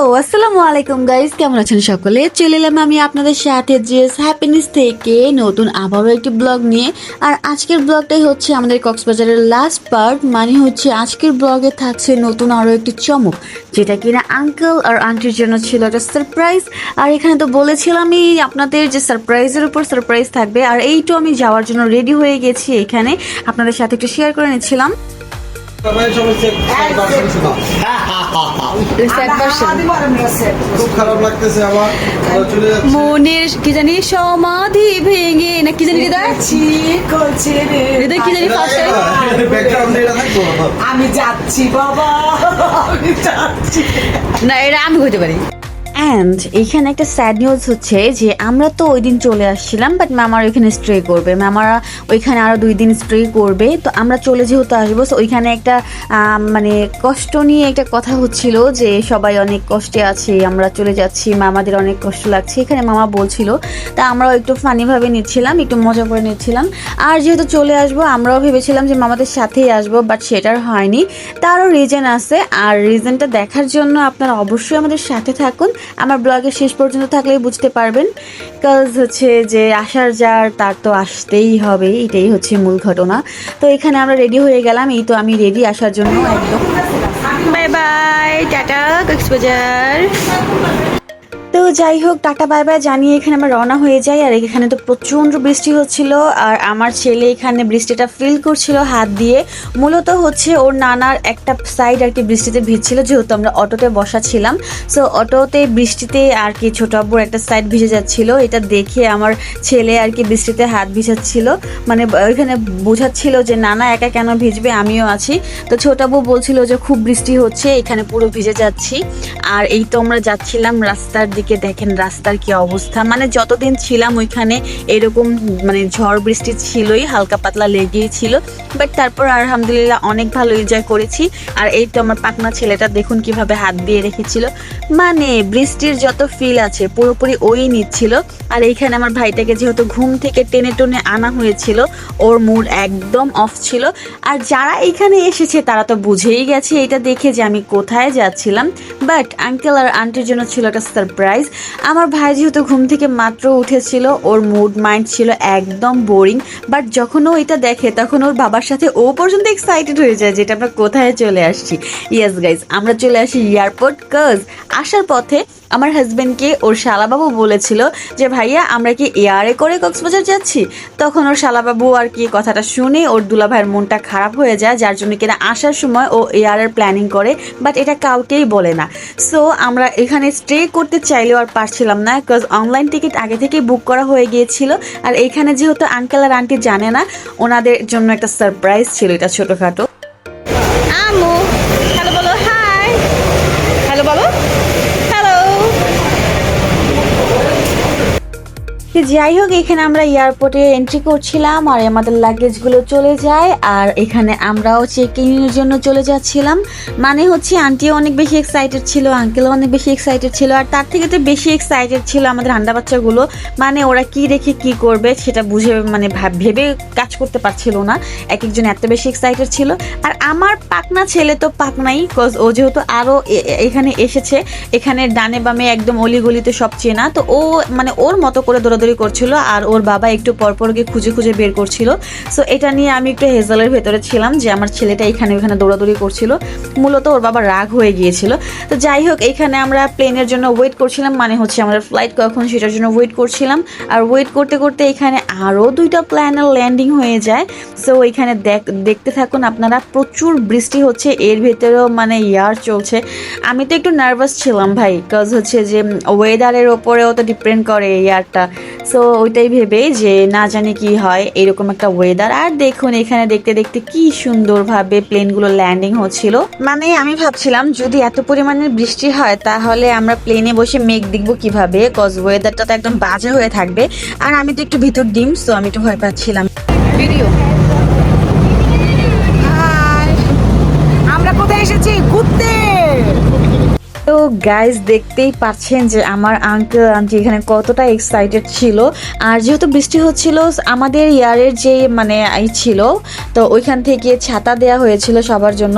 আসসালামু আলাইকুম গাইস, কেমন আছেন সকলে? চলে এলাম আমি আপনাদের সাথে জেস হ্যাপিনেস থেকে নতুন আবারও একটি ব্লগ নিয়ে। আর আজকের ব্লগটাই হচ্ছে আমাদের কক্সবাজারের লাস্ট পার্ট, মানে হচ্ছে আজকের ব্লগে থাকছে নতুন আরও একটি চমক, যেটা কিনা আঙ্কেল আর আন্টির জন্য ছিল একটা সারপ্রাইজ। আর এখানে তো বলেছিলামই আপনাদের যে সারপ্রাইজের উপর সারপ্রাইজ থাকবে, আর এইটাও আমি যাওয়ার জন্য রেডি হয়ে গেছি। এখানে আপনাদের সাথে একটু শেয়ার করে নিচ্ছিলাম। খুব খারাপ লাগতেছে আমার মনের কি জানি সমাধি ভেঙে না কি জানি হৃদয় কি জানি ফার্স্ট আমি যাচ্ছি বাবা, আমি যাচ্ছি। না এটা আমি হইতে পারি। অ্যান্ড এইখানে একটা স্যাড নিউজ হচ্ছে যে আমরা তো ওই দিন চলে আসছিলাম, বাট মামারা ওইখানে স্টে করবে, মামারা ওইখানে আরও 2 দিন স্টে করবে। তো আমরা চলে যেহেতু আসবো, তো ওইখানে একটা মানে কষ্ট নিয়ে একটা কথা হচ্ছিল যে সবাই অনেক কষ্টে আছে, আমরা চলে যাচ্ছি, মামাদের অনেক কষ্ট লাগছে, এখানে মামা বলছিল। তা আমরাও একটু ফানিভাবে নিচ্ছিলাম, একটু মজা করে নিচ্ছিলাম। আর যেহেতু চলে আসবো, আমরাও ভেবেছিলাম যে মামাদের সাথেই আসবো, বাট সেটার হয়নি। তারও রিজন আছে, আর রিজনটা দেখার জন্য আপনারা অবশ্যই আমাদের সাথে থাকুন। আমার ব্লগের শেষ পর্যন্ত থাকলেই বুঝতে পারবেন। কাজ হচ্ছে যে আসার যার তার তো আসতেই হবে, এটাই হচ্ছে মূল ঘটনা। তো এখানে আমরা রেডি হয়ে গেলাম, এই তো আমি রেডি আসার জন্য একদম। Bye bye, tata Cox's Bazar. তো যাই হোক, টাটা বাই বাই জানিয়ে এখানে আমরা রওনা হয়ে যাই। আর এখানে তো প্রচণ্ড বৃষ্টি হচ্ছিল, আর আমার ছেলে এখানে বৃষ্টিটা ফিল করছিল হাত দিয়ে। মূলত হচ্ছে ওর নানার একটা সাইড আর কি বৃষ্টিতে ভিজছিল, যেহেতু আমরা অটোতে বসা ছিলাম। সো অটোতে বৃষ্টিতে আর কি ছোট আব্বুর একটা সাইড ভিজে যাচ্ছিল, এটা দেখে আমার ছেলে আর কি বৃষ্টিতে হাত ভিজাচ্ছিল, মানে ওইখানে বোঝাচ্ছিল যে নানা একা কেন ভিজবে, আমিও আছি। তো ছোট আব্বু বলছিল যে খুব বৃষ্টি হচ্ছে, এখানে পুরো ভিজে যাচ্ছি। আর এই তো আমরা যাচ্ছিলাম রাস্তার দিকে, দেখেন রাস্তার কি অবস্থা। মানে যতদিন ছিলাম ওইখানে এরকম মানে ঝড় বৃষ্টি ছিলই, হালকা পাতলা লেগেই ছিল, বাট তারপর আলহামদুলিল্লাহ অনেক ভালো এনজয় করেছি। আর এই তো আমার পাকনা ছেলেটা দেখুন কিভাবে হাত দিয়ে রেখেছিল, মানে বৃষ্টির যত ফিল আছে পুরোপুরি ওই নিচ্ছিল। আর এইখানে আমার ভাইটাকে যেহেতু ঘুম থেকে টেনে টেনে আনা হয়েছিল, ওর মুড একদম অফ ছিল। আর যারা এখানে এসেছে তারা তো বুঝেই গেছে এটা দেখে যে আমি কোথায় যাচ্ছিলাম, বাট আঙ্কেল আর আন্টির জন্য ছিল একটা সারপ্রাইজ। আমার ভাই যেহেতু ঘুম থেকে মাত্র উঠেছিল, ওর মুড মাইন্ড ছিল একদম বোরিং, বাট যখন ও এটা দেখে তখন ওর বাবার সাথে ও পর্যন্ত এক্সাইটেড হয়ে যায় যেটা আমরা কোথায় চলে আসছি। ইয়েস গাইজ, আমরা চলে আসি এয়ারপোর্ট। কাজ আসার পথে আমার হাজব্যান্ডকে ওর শালাবাবু বলেছিল যে ভাইয়া আমরা কি এয়ারে করে কক্সবাজার যাচ্ছি। তখন ওর শালাবাবু আর কি কথাটা শুনে ওর দুলাভাইয়ের মনটা খারাপ হয়ে যায়, যার জন্য কিনা আসার সময় ও এয়ারের প্ল্যানিং করে, বাট এটা কাউকেই বলে না। সো আমরা এখানে স্টে করতে চাইলেও আর পারছিলাম না, বিকজ অনলাইন টিকিট আগে থেকেই বুক করা হয়ে গিয়েছিল। আর এইখানে যেহেতু আঙ্কেল আর আন্টি জানে না, ওনাদের জন্য একটা সারপ্রাইজ ছিল এটা ছোটোখাটো। আমু হ্যালো বলো, হাই হ্যালো বলো, হ্যালো। যাই হোক, এখানে আমরা এয়ারপোর্টে এন্ট্রি করছিলাম আর আমাদের লাগেজগুলো চলে যায়। আর এখানে আমরাও চেকিংয়ের জন্য চলে যাচ্ছিলাম, মানে হচ্ছে আন্টিও অনেক বেশি এক্সাইটেড ছিল, আঙ্কেলও অনেক বেশি এক্সাইটেড ছিল, আর তার থেকে তো বেশি এক্সাইটেড ছিল আমাদের হান্ডা বাচ্চাগুলো। মানে ওরা কি রেখে কি করবে সেটা বুঝে মানে ভেবে কাজ করতে পারছিল না, এক একজন এত বেশি এক্সাইটেড ছিল। আর আমার পাকনা ছেলে তো পাকনাই, কজ ও যেহেতু আরও এখানে এসেছে, এখানে ডানে বামে একদম অলিগলিতে সব চেনা, তো ও মানে ওর মতো করে দৌড়াদৌড়ি করছিল, আর ওর বাবা একটু পরপর গিয়ে খুঁজে খুঁজে বের করছিল। সো এটা নিয়ে আমি একটু হেজালের ভেতরে ছিলাম যে আমার ছেলেটা এখানে ওখানে দৌড়াদৌড়ি করছিল, মূলত ওর বাবা রাগ হয়ে গিয়েছিল। তো যাই হোক, এখানে আমরা প্লেনের জন্য ওয়েট করছিলাম, মানে হচ্ছে আমাদের ফ্লাইট কখন সেটার জন্য ওয়েট করছিলাম। আর ওয়েট করতে করতে এখানে আরও 2টা প্লেনের ল্যান্ডিং হয়ে যায়। সো এখানে দেখতে থাকুন আপনারা, প্রচুর বৃষ্টি হচ্ছে, এর ভেতরেও মানে ইয়ার চলছে। আমি তো একটু নার্ভাস ছিলাম ভাই, বিকজ হচ্ছে যে ওয়েদারের ওপরেও তো ডিপেন্ড করে ইয়ারটা। সো ওইটাই ভেবে যে না জানি কি হয় এরকম একটা ওয়েদার। আর দেখুন এখানে দেখতে দেখতে কি সুন্দরভাবে প্লেনগুলো ল্যান্ডিং হচ্ছিল, মানে আমি ভাবছিলাম যদি এত পরিমাণের বৃষ্টি হয় তাহলে আমরা প্লেনে বসে মেঘ দেখবো কিভাবে, কজ ওয়েদারটা তো একদম বাজে হয়ে থাকবে। আর আমি তো একটু ভিতর ডিম, সো আমি একটু ভয় পাচ্ছিলাম। ভিডিও আমরা কোথায় এসেছি ঘুরতে। তো গাইজ দেখতেই পাচ্ছেন যে আমার আঙ্কেল আন্টি এখানে কতটা এক্সাইটেড ছিল। আর যেহেতু বৃষ্টি হচ্ছিল আমাদের ইয়ারের যে মানে ছিল, তো ওইখান থেকে ছাতা দেয়া হয়েছিল সবার জন্য।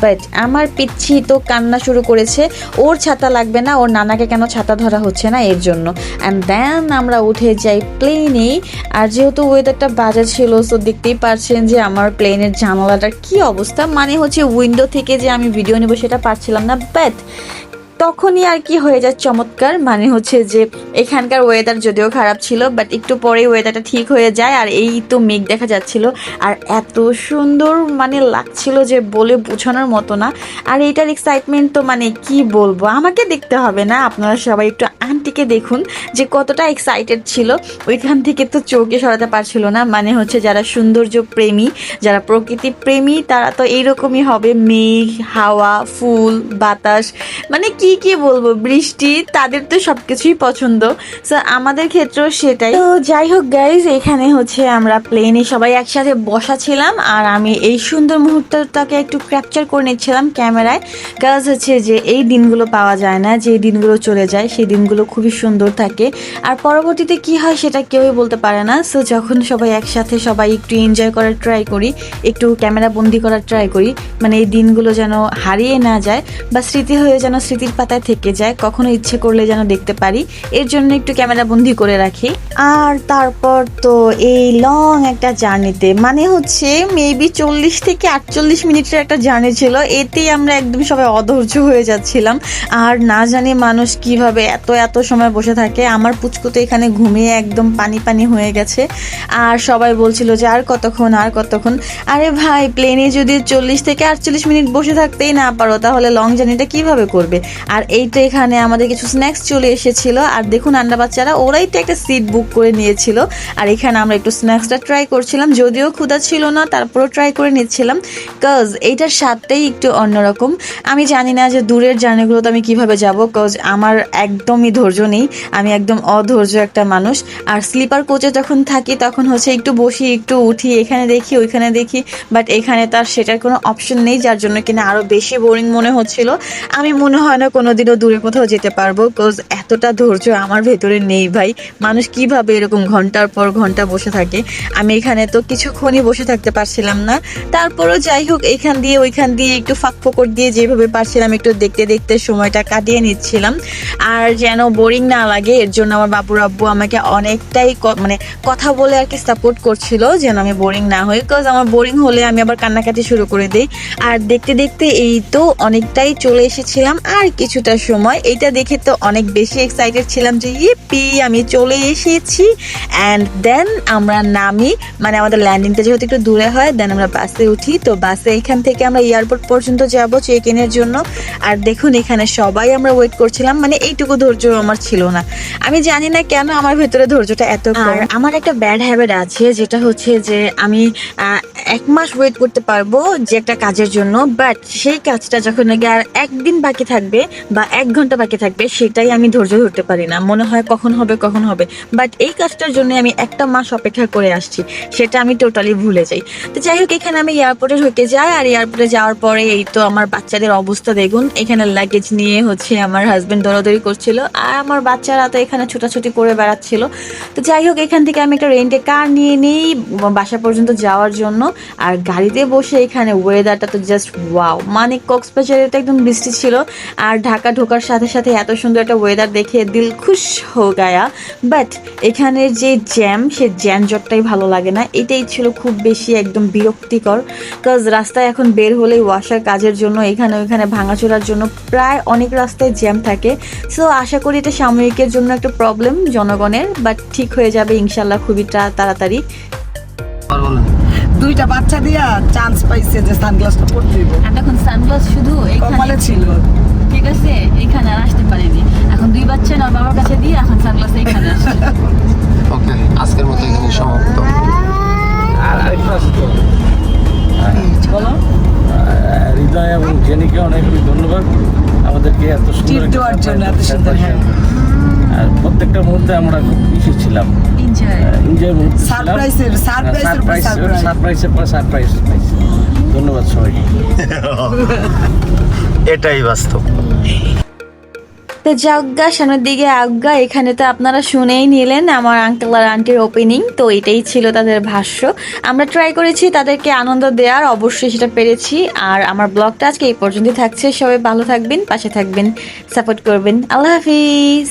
বাট আমার পিচ্ছি তো কান্না শুরু করেছে, ওর ছাতা লাগবে না, ওর নানাকে কেন ছাতা ধরা হচ্ছে না এর জন্য। অ্যান্ড দেন আমরা উঠে যাই প্লেনে। আর যেহেতু ওয়েদারটা বাজে ছিল, তো দেখতেই পারছেন যে আমার প্লেনের জানালাটার কি অবস্থা, মানে হচ্ছে উইন্ডো থেকে যে আমি ভিডিও নেব সেটা পারছিলাম না। বাট তখনই আর কি হয়ে যায় চমৎকার, মানে হচ্ছে যে এখানকার ওয়েদার যদিও খারাপ ছিল, বাট একটু পরেই ওয়েদারটা ঠিক হয়ে যায়। আর এই তো মেঘ দেখা যাচ্ছিল, আর এত সুন্দর মানে লাগছিল যে বলে বোঝানোর মতো না। আর এইটার এক্সাইটমেন্ট তো মানে কি বলবো, আমাকে দেখতে হবে না, আপনারা সবাই একটু আন্টিকে দেখুন যে কতটা এক্সাইটেড ছিল। ওইখান থেকে তো চোখে সরাতে পারছিল না, মানে হচ্ছে যারা সৌন্দর্য প্রেমী, যারা প্রকৃতি প্রেমী তারা তো এইরকমই হবে। মেঘ, হাওয়া, ফুল, বাতাস, মানে কি বলবো, বৃষ্টি, তাদের তো সবকিছুই পছন্দ। সো আমাদের ক্ষেত্রেও সেটাই। তো যাই হোক গাইজ, এখানে হচ্ছে আমরা প্লেনে সবাই একসাথে বসা ছিলাম, আর আমি এই সুন্দর মুহূর্তটাকে একটু ক্যাপচার করে নিচ্ছিলাম ক্যামেরায়। কাজ হচ্ছে যে এই দিনগুলো পাওয়া যায় না, যে দিনগুলো চলে যায় সেই দিনগুলো খুবই সুন্দর থাকে, আর পরবর্তীতে কি হয় সেটা কেউই বলতে পারে না। সো যখন সবাই একসাথে সবাই একটু এনজয় করার ট্রাই করি, একটু ক্যামেরা বন্দি করার ট্রাই করি, মানে এই দিনগুলো যেন হারিয়ে না যায় বা স্মৃতি হয়ে যেন স্মৃতির পাতায় থেকে যায়, কখনো ইচ্ছে করলে যেন দেখতে পারি, এর জন্য একটু ক্যামেরা বন্দি করে রাখি। আর তারপর তো এই লং একটা জার্নিতে, মানে হচ্ছে মেবি 40 থেকে 48 মিনিটের একটা জার্নি ছিল, এতেই আমরা একদম সবাই অধৈর্য হয়ে যাচ্ছিলাম। আর না জানি মানুষ কিভাবে এত সময় বসে থাকে। আমার পুচকু তো এখানে ঘুমিয়ে একদম পানি হয়ে গেছে, আর সবাই বলছিল যে আর কতক্ষণ। আরে ভাই, প্লেনে যদি 40 থেকে 48 মিনিট বসে থাকতেই না পারো, তাহলে লং জার্নিটা কিভাবে করবে? আর এইটা এখানে আমাদের কিছু স্ন্যাক্স চলে এসেছিল, আর দেখুন আন্ডা বাচ্চারা ওরাই তো একটা সিট বুক করে নিয়েছিল, আর এখানে আমরা একটু স্ন্যাক্সটা ট্রাই করছিলাম, যদিও ক্ষুধা ছিল না তারপরও ট্রাই করে নিচ্ছিলাম, কজ এইটার স্বাদটাই একটু অন্যরকম। আমি জানি না যে দূরের জার্নিগুলোতে আমি কিভাবে যাব, কজ আমার একদমই ধৈর্য নেই, আমি একদম অধৈর্য একটা মানুষ। আর স্লিপার কোচে যখন থাকি তখন হচ্ছে একটু বসি একটু উঠি, এখানে দেখি ওইখানে দেখি, বাট এখানে তার সেটার কোনো অপশন নেই, যার জন্য কিনা আরও বেশি বোরিং মনে হচ্ছিল। আমি মনে হয় না কোনোদিনও দূরে কোথাও যেতে পারবো, কজ এতটা ধৈর্য আমার ভেতরে নেই ভাই। মানুষ কিভাবে এরকম ঘন্টার পর ঘন্টা বসে থাকে, আমি এখানে তো কিছুক্ষণই বসে থাকতে পারছিলাম না। তারপরও যাই হোক, এখান দিয়ে ওইখান দিয়ে একটু ফাঁক ফোকর দিয়ে যেভাবে পারছিলাম একটু দেখতে দেখতে সময়টা কাটিয়ে নিচ্ছিলাম। আর যেন বোরিং না লাগে এর জন্য আমার বাবুর আব্বু আমাকে অনেকটাই মানে কথা বলে আর কি সাপোর্ট করছিল, যেন আমি বোরিং না হই, কজ আমার বোরিং হলে আমি আবার কান্নাকাটি শুরু করে দিই। আর দেখতে দেখতে এই তো অনেকটাই চলে এসেছিলাম, আর কিছুটা সময় এইটা দেখে তো অনেক বেশি এক্সাইটেড ছিলাম যে ইপি আমি চলে এসেছি। অ্যান্ড দেন আমরা নামি, মানে আমাদের ল্যান্ডিংটা যেহেতু একটু দূরে হয়, দেন আমরা বাসে উঠি। তো বাসে এইখান থেকে আমরা এয়ারপোর্ট পর্যন্ত যাব চেক ইনের জন্য। আর দেখুন এখানে সবাই আমরা ওয়েট করছিলাম, মানে এইটুকু ধৈর্য আমার ছিল না, আমি জানি না কেন আমার ভেতরে ধৈর্যটা এত কম। আর আমার একটা ব্যাড হ্যাবিট আছে, যেটা হচ্ছে যে আমি 1 মাস ওয়েট করতে পারবো যে একটা কাজের জন্য, বাট সেই কাজটা যখন নাকি আর 1 দিন বাকি থাকবে বা 1 ঘন্টা বাকি থাকবে, সেটাই আমি ধৈর্য ধরতে পারি না, মনে হয় কখন হবে। বাট এই কাজটার জন্য আমি 1 মাস অপেক্ষা করে আসছি, সেটা আমি টোটালি ভুলে যাই। তো যাই হোক, এখানে আমি এয়ারপোর্টে ঢুকে যাই, আর এয়ারপোর্টে যাওয়ার পরে এই তো আমার বাচ্চাদের অবস্থা দেখুন, এখানে লাগেজ নিয়ে হচ্ছে আমার হাজবেন্ড দৌড়াদৌড়ি করছিল, আর আমার বাচ্চারা তো এখানে ছোটাছুটি করে বেড়াচ্ছিল। তো যাই হোক, এখান থেকে আমি একটা রেন্টে কার নিয়ে নিই বাসা পর্যন্ত যাওয়ার জন্য। আর গাড়িতে বসে এখানে ওয়েদারটা তো জাস্ট ওয়াও, মানে কক্সবাজারে তো একদম বৃষ্টি ছিল, আর ঢাকা ঢোকার সাথে সাথে এত সুন্দর একটা ওয়েদার দেখে দিল খুশ হো গায়া। বাট এখানের যে জ্যাম, সে জ্যানজটটাই ভালো লাগে না, এটাই ছিল খুব বেশি একদম বিরক্তিকর। কাজ রাস্তায় এখন বের হলেই ওয়াসার কাজের জন্য এখানে ওইখানে ভাঙাচোরার জন্য প্রায় অনেক রাস্তায় জ্যাম থাকে। সো আশা করি এটা সাময়িকের জন্য একটা প্রবলেম জনগণের, বাট ঠিক হয়ে যাবে ইনশাল্লাহ খুবই তাড়াতাড়ি। 2টা বাচ্চা দিয়া চান্স পাইছে যে সানগ্লাসটা পরতে দিব, এতক্ষণ সানগ্লাস শুধু কপালে ছিল, ঠিক আছে, এখানে আর আসতে পারিনি। এখন 2 বাচ্চা না বাবার কাছে দিয়ে এখন সানগ্লাস এখানে আসছে। ওকে, আজকের মতো এখানে সমাপ্ত। আর আরেকটা আছে তো, বলো হৃদয় এবং জেনিকে অনেক অনেক ধন্যবাদ আমাদেরকে এত সুন্দর টিপ দেওয়ার জন্য, এত সুন্দর। হ্যাঁ, আর প্রত্যেকটা মুহূর্তে আমরা খুব খুশি ছিলাম, এনজয়। এনজয় মুহূর্তে সারপ্রাইজের পর সারপ্রাইজ। সারপ্রাইজের পর সারপ্রাইজ পাইছি। ধন্যবাদ সবাইকে। এটাই বাস্তব। তো যাজ্ঞা সামনের দিকে আজ্ঞা, এখানে তো আপনারা শুনেই নিলেন আমার আঙ্কেল আর আন্টির ওপেনিং। তো এটাই ছিল তাদের ভাষ্য। আমরা ট্রাই করেছি তাদেরকে আনন্দ দেওয়ার, অবশ্যই সেটা পেরেছি। আর আমার ব্লগটা আজকে এই পর্যন্তই থাকছে। সবাই ভালো থাকবেন, পাশে থাকবেন, সাপোর্ট করবেন। আল্লাহ হাফিজ।